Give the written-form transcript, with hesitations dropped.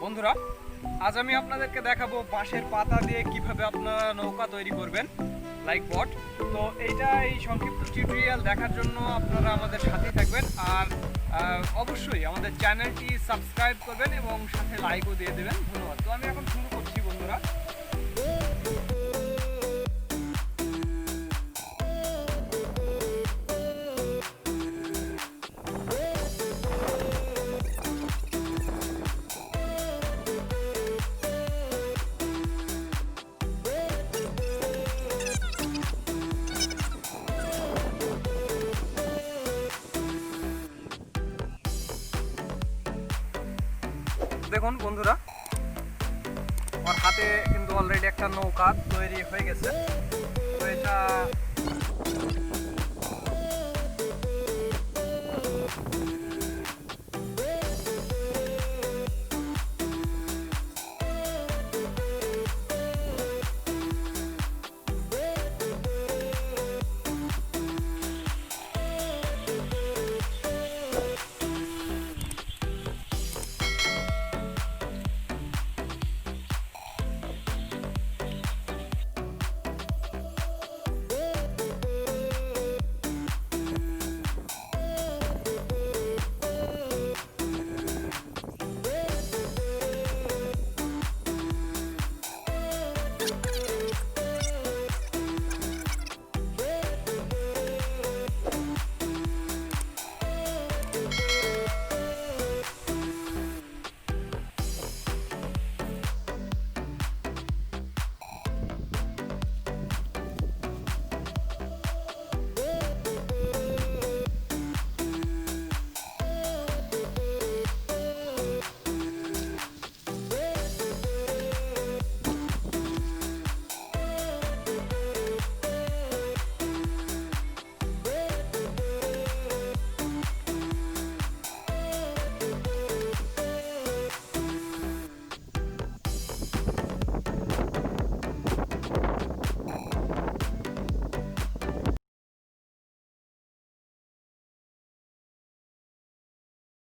বন্ধুরা, আজ আমি আপনাদেরকে দেখাবো বাঁশের পাতা দিয়ে কিভাবে আপনারা নৌকা তৈরি করবেন, লাইক বট। তো এই সংক্ষিপ্ত টিউটোরিয়াল দেখার জন্য আপনারা আমাদের সাথে থাকবেন আর অবশ্যই আমাদের চ্যানেলটি সাবস্ক্রাইব করবেন এবং সাথে লাইকও দিয়ে দেবেন। ধন্যবাদ। তো আমি এখন শুরু করছি বন্ধুরা। দেখুন বন্ধুরা, আমার হাতে কিন্তু অলরেডি একটা নৌকা তৈরি হয়ে গেছে। তো এটা